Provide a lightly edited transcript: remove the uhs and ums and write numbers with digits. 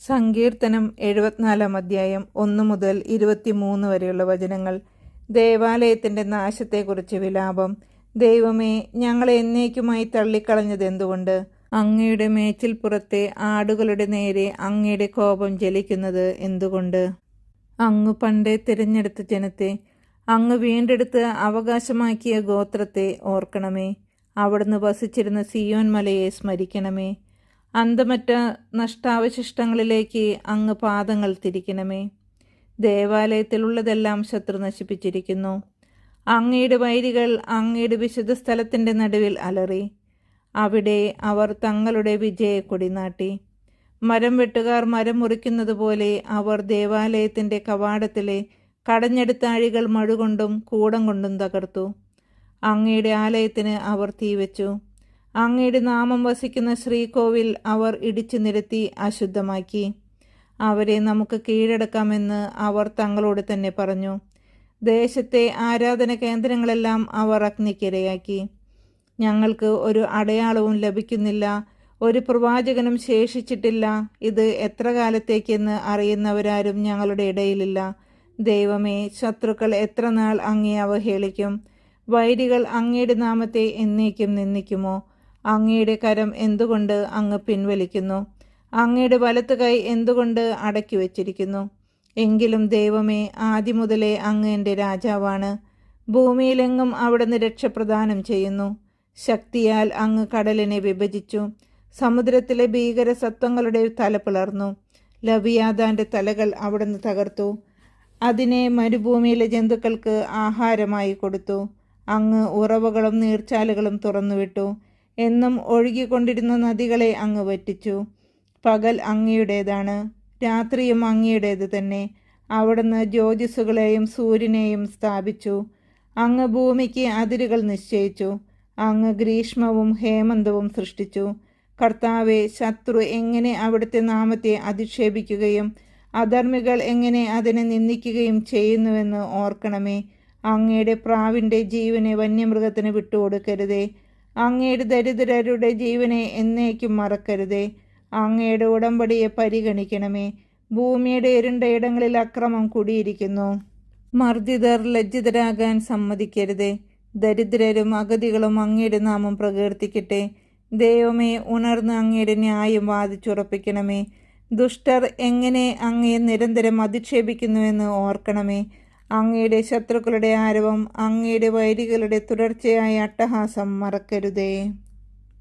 സങ്കീർത്തനം 74 അധ്യായം 1 മുതൽ 23 വരെയുള്ള വചനങ്ങൾ. ദേവാലയത്തിൻ്റെ നാശത്തെക്കുറിച്ച് വിലാപം. ദൈവമേ, ഞങ്ങളെ എന്നേക്കുമായി തള്ളിക്കളഞ്ഞതെന്തുകൊണ്ട്? അങ്ങയുടെ മേച്ചിൽപ്പുറത്തെ ആടുകളുടെ നേരെ അങ്ങയുടെ കോപം ജ്വലിക്കുന്നത് എന്തുകൊണ്ട്? അങ്ങ് പണ്ടേ തിരഞ്ഞെടുത്ത ജനത്തെ, അങ്ങ് വീണ്ടെടുത്ത് അവകാശമാക്കിയ ഗോത്രത്തെ ഓർക്കണമേ. അവിടുന്ന് വസിച്ചിരുന്ന സിയോൻ മലയെ സ്മരിക്കണമേ. അന്തമറ്റ നഷ്ടാവശിഷ്ടങ്ങളിലേക്ക് അങ്ങ് പാദങ്ങൾ തിരിക്കണമേ. ദേവാലയത്തിലുള്ളതെല്ലാം ശത്രു നശിപ്പിച്ചിരിക്കുന്നു. അങ്ങയുടെ വൈരികൾ അങ്ങയുടെ വിശുദ്ധ സ്ഥലത്തിൻ്റെ നടുവിൽ അലറി. അവിടെ അവർ തങ്ങളുടെ വിജയക്കൊടി നാട്ടി. മരം വെട്ടുകാർ മരം മുറിക്കുന്നത് പോലെ അവർ ദേവാലയത്തിൻ്റെ കവാടത്തിലെ കടഞ്ഞെടുത്ത അഴികൾ മഴുകൊണ്ടും കൂടം കൊണ്ടും തകർത്തു. അങ്ങയുടെ ആലയത്തിന് അവർ തീവച്ചു. അങ്ങയുടെ നാമം വസിക്കുന്ന ശ്രീകോവിൽ അവർ ഇടിച്ചു നിരത്തി അശുദ്ധമാക്കി. അവരെ നമുക്ക് കീഴടക്കാമെന്ന് അവർ തങ്ങളോട് തന്നെ പറഞ്ഞു. ദേശത്തെ ആരാധന കേന്ദ്രങ്ങളെല്ലാം അവർ അഗ്നിക്കിരയാക്കി. ഞങ്ങൾക്ക് ഒരു അടയാളവും ലഭിക്കുന്നില്ല, ഒരു പ്രവാചകനും ശേഷിച്ചിട്ടില്ല. ഇത് എത്ര കാലത്തേക്കെന്ന് അറിയുന്നവരാരും ഞങ്ങളുടെ ഇടയിലില്ല. ദൈവമേ, ശത്രുക്കൾ എത്ര നാൾ അങ്ങയെ അവഹേളിക്കും? വൈരികൾ അങ്ങയുടെ നാമത്തെ എന്നേക്കും നിന്ദിക്കുമോ? അങ്ങയുടെ കരം എന്തുകൊണ്ട് അങ്ങ് പിൻവലിക്കുന്നു? അങ്ങയുടെ വലത്ത് കൈ എന്തുകൊണ്ട് അടക്കി വച്ചിരിക്കുന്നു? എങ്കിലും ദൈവമേ, ആദ്യം മുതലേ അങ്ങ് എൻ്റെ രാജാവാണ്. ഭൂമിയിലെങ്ങും അവിടുന്ന് രക്ഷപ്രദാനം ചെയ്യുന്നു. ശക്തിയാൽ അങ്ങ് കടലിനെ വിഭജിച്ചു. സമുദ്രത്തിലെ ഭീകര സത്വങ്ങളുടെ തല പിളർന്നു. ലവിയാദാന്റെ തലകൾ അവിടുന്ന് തകർത്തു. അതിനെ മരുഭൂമിയിലെ ജന്തുക്കൾക്ക് ആഹാരമായി കൊടുത്തു. അങ്ങ് ഉറവകളും നീർച്ചാലുകളും തുറന്നുവിട്ടു. എന്നും ഒഴുകിക്കൊണ്ടിരുന്ന നദികളെ അങ്ങ് വറ്റിച്ചു. പകൽ അങ്ങയുടേതാണ്, രാത്രിയും അങ്ങയുടേത് തന്നെ. അവിടുന്ന് ജ്യോതിസ്സുകളെയും സൂര്യനെയും സ്ഥാപിച്ചു. അങ്ങ് ഭൂമിക്ക് അതിരുകൾ നിശ്ചയിച്ചു. അങ്ങ് ഗ്രീഷ്മവും ഹേമന്തവും സൃഷ്ടിച്ചു. കർത്താവെ, ശത്രു എങ്ങനെ അവിടുത്തെ നാമത്തെ അധിക്ഷേപിക്കുകയും അധർമ്മികൾ എങ്ങനെ അതിനെ നിന്ദിക്കുകയും ചെയ്യുന്നുവെന്ന് ഓർക്കണമേ. അങ്ങയുടെ പ്രാവിൻ്റെ ജീവനെ വന്യമൃഗത്തിന് വിട്ടുകൊടുക്കരുതേ. അങ്ങയുടെ ദരിദ്രരുടെ ജീവനെ എന്നേക്കും മറക്കരുതേ. അങ്ങയുടെ ഉടമ്പടിയെ പരിഗണിക്കണമേ. ഭൂമിയുടെ ഇരുണ്ട ഇടങ്ങളിൽ അക്രമം കുടിയിരിക്കുന്നു. മർദ്ദിതർ ലജ്ജിതരാകാൻ സമ്മതിക്കരുതേ. ദരിദ്രരും അഗതികളും അങ്ങയുടെ നാമം പ്രകീർത്തിക്കട്ടെ. ദൈവമേ, ഉണർന്ന് അങ്ങയുടെ ന്യായം വാദിച്ചുറപ്പിക്കണമേ. ദുഷ്ടർ എങ്ങനെ അങ്ങയെ നിരന്തരം അധിക്ഷേപിക്കുന്നുവെന്ന് ഓർക്കണമേ. അങ്ങയുടെ ശത്രുക്കളുടെ ആരവം, അങ്ങയുടെ വൈരികളുടെ തുടർച്ചയായ അട്ടഹാസം മറക്കരുതേ.